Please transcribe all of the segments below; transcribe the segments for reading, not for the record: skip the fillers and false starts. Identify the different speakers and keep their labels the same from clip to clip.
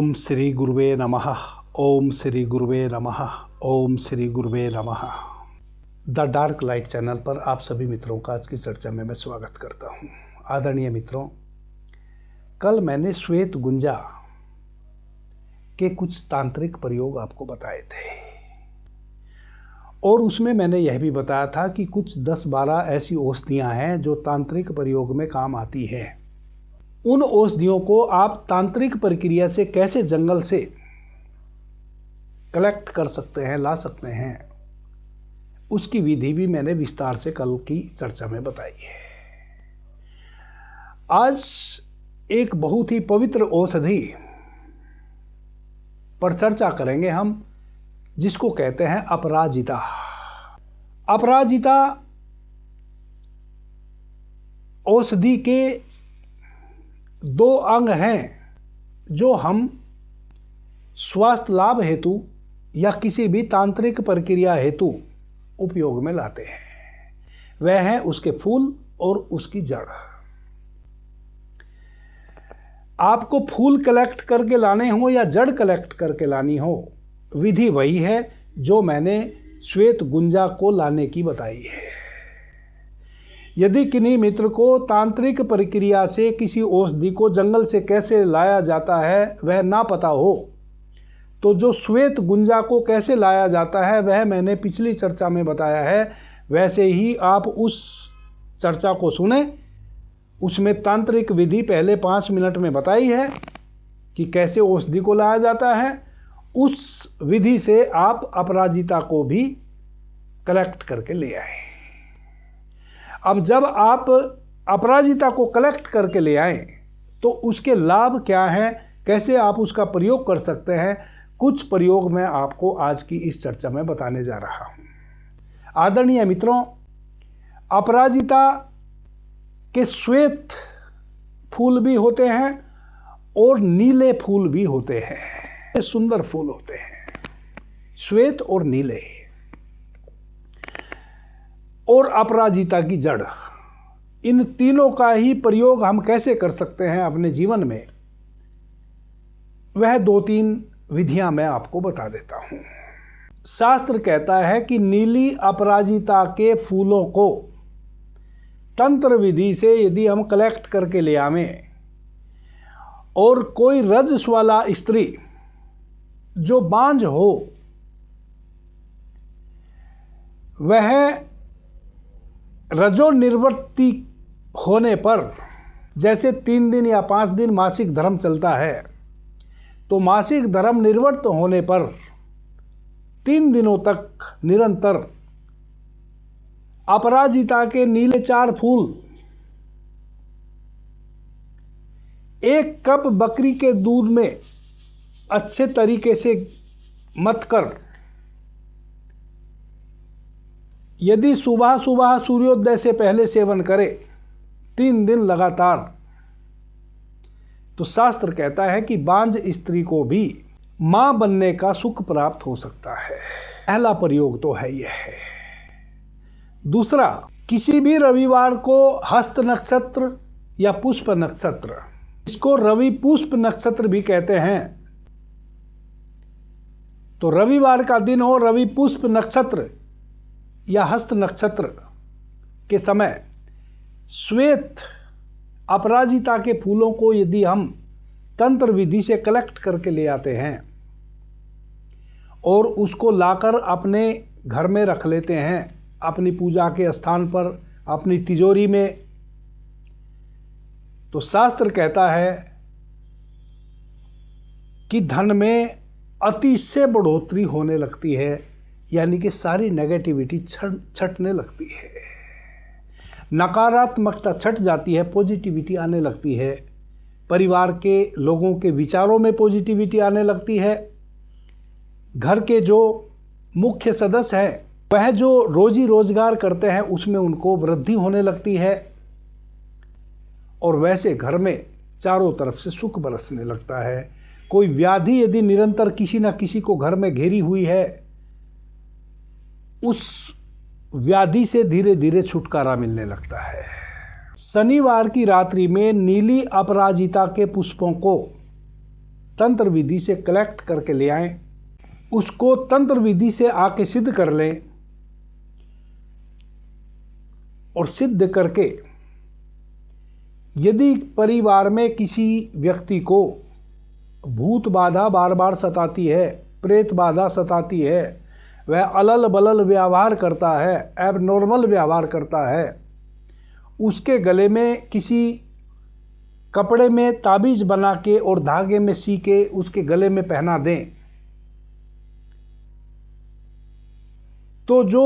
Speaker 1: ओम श्री गुरुवे नमः। ओम श्री गुरुवे नमः। ओम श्री गुरुवे नमः। द डार्क लाइट चैनल पर आप सभी मित्रों का आज की चर्चा में मैं स्वागत करता हूं। आदरणीय मित्रों, कल मैंने श्वेत गुंजा के कुछ तांत्रिक प्रयोग आपको बताए थे और उसमें मैंने यह भी बताया था कि कुछ 10-12 ऐसी औषधियां हैं जो तांत्रिक प्रयोग में काम आती हैं। उन औषधियों को आप तांत्रिक प्रक्रिया से कैसे जंगल से कलेक्ट कर सकते हैं, ला सकते हैं, उसकी विधि भी मैंने विस्तार से कल की चर्चा में बताई है। आज एक बहुत ही पवित्र औषधि पर चर्चा करेंगे हम, जिसको कहते हैं अपराजिता। अपराजिता औषधि के 2 अंग हैं जो हम स्वास्थ्य लाभ हेतु या किसी भी तांत्रिक प्रक्रिया हेतु उपयोग में लाते हैं। वह है उसके फूल और उसकी जड़। आपको फूल कलेक्ट करके लाने हो या जड़ कलेक्ट करके लानी हो, विधि वही है जो मैंने श्वेत गुंजा को लाने की बताई है। यदि किन्हीं मित्र को तांत्रिक प्रक्रिया से किसी औषधि को जंगल से कैसे लाया जाता है वह ना पता हो, तो जो श्वेत गुंजा को कैसे लाया जाता है वह मैंने पिछली चर्चा में बताया है। वैसे ही आप उस चर्चा को सुने। उसमें तांत्रिक विधि पहले 5 मिनट में बताई है कि कैसे औषधि को लाया जाता है। उस विधि से आप अपराजिता को भी कलेक्ट करके ले आए। अब जब आप अपराजिता को कलेक्ट करके ले आएं तो उसके लाभ क्या हैं, कैसे आप उसका प्रयोग कर सकते हैं, कुछ प्रयोग मैं आपको आज की इस चर्चा में बताने जा रहा हूं। आदरणीय मित्रों, अपराजिता के श्वेत फूल भी होते हैं और नीले फूल भी होते हैं। सुंदर फूल होते हैं, श्वेत और नीले। और अपराजिता की जड़, इन तीनों का ही प्रयोग हम कैसे कर सकते हैं अपने जीवन में, वह 2-3 विधियां मैं आपको बता देता हूं। शास्त्र कहता है कि नीली अपराजिता के फूलों को तंत्र विधि से यदि हम कलेक्ट करके ले आवें और कोई रजस वाला स्त्री जो बांझ हो, वह रजोनिवृत्ति होने पर, जैसे 3 दिन या 5 दिन मासिक धर्म चलता है, तो मासिक धर्म निवृत्त होने पर 3 दिनों तक निरंतर अपराजिता के नीले 4 फूल 1 कप बकरी के दूध में अच्छे तरीके से मथकर, यदि सुबह सुबह सूर्योदय से पहले सेवन करे 3 दिन लगातार, तो शास्त्र कहता है कि बांझ स्त्री को भी मां बनने का सुख प्राप्त हो सकता है। पहला प्रयोग तो है यह है। दूसरा, किसी भी रविवार को हस्त नक्षत्र या पुष्प नक्षत्र, इसको रवि पुष्प नक्षत्र भी कहते हैं, तो रविवार का दिन हो, रवि पुष्प नक्षत्र या हस्त नक्षत्र के समय श्वेत अपराजिता के फूलों को यदि हम तंत्र विधि से कलेक्ट करके ले आते हैं और उसको लाकर अपने घर में रख लेते हैं, अपनी पूजा के स्थान पर, अपनी तिजोरी में, तो शास्त्र कहता है कि धन में अतिशय बढ़ोतरी होने लगती है, यानी कि सारी नेगेटिविटी छटने लगती है, नकारात्मकता छट जाती है, पॉजिटिविटी आने लगती है, परिवार के लोगों के विचारों में पॉजिटिविटी आने लगती है, घर के जो मुख्य सदस्य हैं वह जो रोजी रोजगार करते हैं उसमें उनको वृद्धि होने लगती है, और वैसे घर में चारों तरफ से सुख बरसने लगता है। कोई व्याधि यदि निरंतर किसी न किसी को घर में घेरी हुई है, उस व्याधि से धीरे धीरे छुटकारा मिलने लगता है। शनिवार की रात्रि में नीली अपराजिता के पुष्पों को तंत्र विधि से कलेक्ट करके ले आएं, उसको तंत्र विधि से आके सिद्ध कर लें और सिद्ध करके यदि परिवार में किसी व्यक्ति को भूत बाधा बार बार सताती है, प्रेत बाधा सताती है, वह अलल बलल व्यवहार करता है, एबनॉर्मल व्यवहार करता है, उसके गले में किसी कपड़े में ताबीज बना के और धागे में सी के उसके गले में पहना दें, तो जो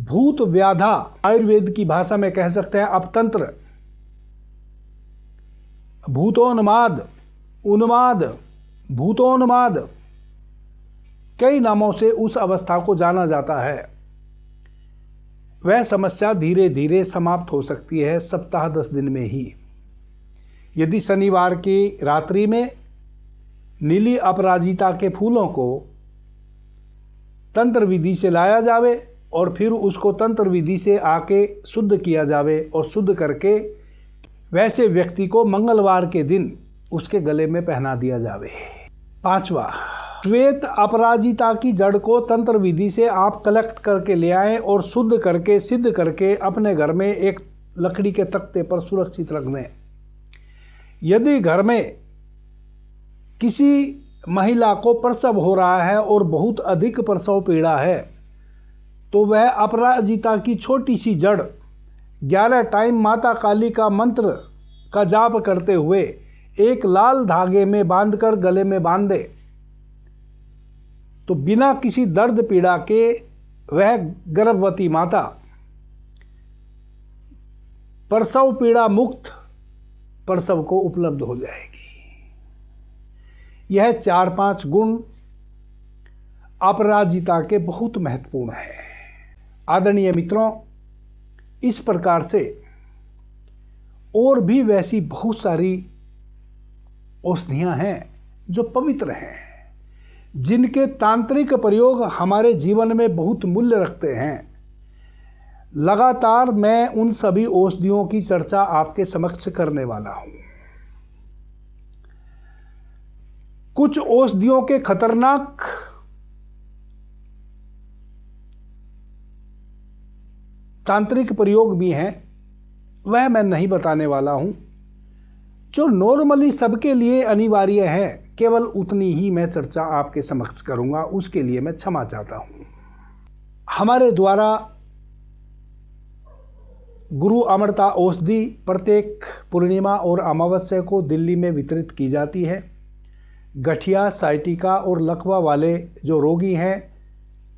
Speaker 1: भूत व्याधा, आयुर्वेद की भाषा में कह सकते हैं अपतंत्र, भूतोन्माद, उन्माद, भूतोन्माद, कई नामों से उस अवस्था को जाना जाता है, वह समस्या धीरे धीरे समाप्त हो सकती है सप्ताह 10 दिन में ही। यदि शनिवार की रात्रि में नीली अपराजिता के फूलों को तंत्र विधि से लाया जावे और फिर उसको तंत्र विधि से आके शुद्ध किया जावे और शुद्ध करके वैसे व्यक्ति को मंगलवार के दिन उसके गले में पहना दिया जावे। 5वां, श्वेत अपराजिता की जड़ को तंत्र विधि से आप कलेक्ट करके ले आएं और शुद्ध करके सिद्ध करके अपने घर में एक लकड़ी के तख्ते पर सुरक्षित रख दें। यदि घर में किसी महिला को प्रसव हो रहा है और बहुत अधिक प्रसव पीड़ा है, तो वह अपराजिता की छोटी सी जड़ 11 टाइम माता काली का मंत्र का जाप करते हुए एक लाल धागे में बांधकर गले में बांध दे, तो बिना किसी दर्द पीड़ा के वह गर्भवती माता प्रसव पीड़ा मुक्त प्रसव को उपलब्ध हो जाएगी। यह 4-5 गुण अपराजिता के बहुत महत्वपूर्ण है। आदरणीय मित्रों, इस प्रकार से और भी वैसी बहुत सारी औषधियां हैं जो पवित्र हैं, जिनके तांत्रिक प्रयोग हमारे जीवन में बहुत मूल्य रखते हैं। लगातार मैं उन सभी औषधियों की चर्चा आपके समक्ष करने वाला हूं। कुछ औषधियों के खतरनाक तांत्रिक प्रयोग भी हैं, वह मैं नहीं बताने वाला हूं। जो नॉर्मली सबके लिए अनिवार्य है, केवल उतनी ही मैं चर्चा आपके समक्ष करूंगा, उसके लिए मैं क्षमा चाहता हूं। हमारे द्वारा गुरु अमृता औषधि प्रत्येक पूर्णिमा और अमावस्या को दिल्ली में वितरित की जाती है। गठिया, साइटिका और लकवा वाले जो रोगी हैं,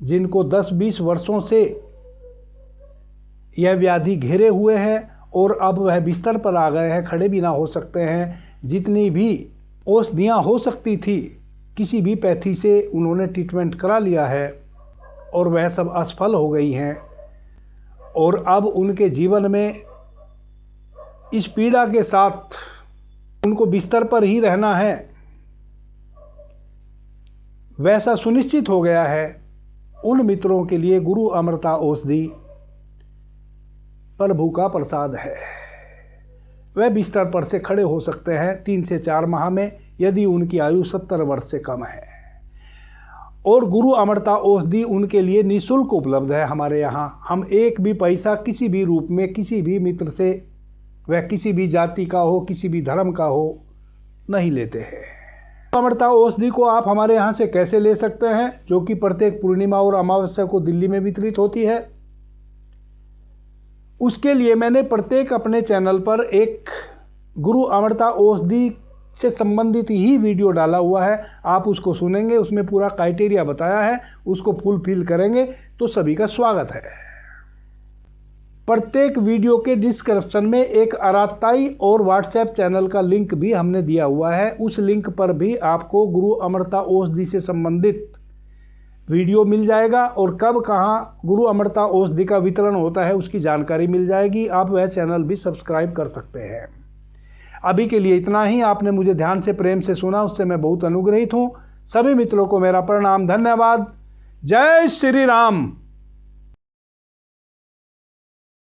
Speaker 1: जिनको 10-20 वर्षों से यह व्याधि घेरे हुए है और अब वह बिस्तर पर आ गए हैं, खड़े भी ना हो सकते हैं, जितनी भी औषधियाँ हो सकती थी किसी भी पैथी से उन्होंने ट्रीटमेंट करा लिया है और वह सब असफल हो गई हैं, और अब उनके जीवन में इस पीड़ा के साथ उनको बिस्तर पर ही रहना है, वैसा सुनिश्चित हो गया है। उन मित्रों के लिए गुरु अमृता औषधि प्रभु का प्रसाद है। वह बिस्तर पर से खड़े हो सकते हैं 3 से 4 माह में, यदि उनकी आयु 70 वर्ष से कम है। और गुरु अमृता औषधि उनके लिए निःशुल्क उपलब्ध है हमारे यहाँ। हम एक भी पैसा किसी भी रूप में किसी भी मित्र से, वह किसी भी जाति का हो, किसी भी धर्म का हो, नहीं लेते हैं। अमृता औषधि को आप हमारे यहाँ से कैसे ले सकते हैं, जो कि प्रत्येक पूर्णिमा और अमावस्या को दिल्ली में वितरित होती है। उसके लिए मैंने प्रत्येक अपने चैनल पर एक गुरु अमृता औषधि से संबंधित ही वीडियो डाला हुआ है। आप उसको सुनेंगे, उसमें पूरा क्राइटेरिया बताया है, उसको फुलफिल करेंगे तो सभी का स्वागत है। प्रत्येक वीडियो के डिस्क्रिप्शन में एक आराधताई और व्हाट्सएप चैनल का लिंक भी हमने दिया हुआ है। उस लिंक पर भी आपको गुरु अमृता औषधि से संबंधित वीडियो मिल जाएगा और कब कहाँ गुरु अमृता औषधि का वितरण होता है उसकी जानकारी मिल जाएगी। आप वह चैनल भी सब्सक्राइब कर सकते हैं। अभी के लिए इतना ही। आपने मुझे ध्यान से प्रेम से सुना, उससे मैं बहुत अनुग्रहित हूँ। सभी मित्रों को मेरा प्रणाम, धन्यवाद। जय श्री राम।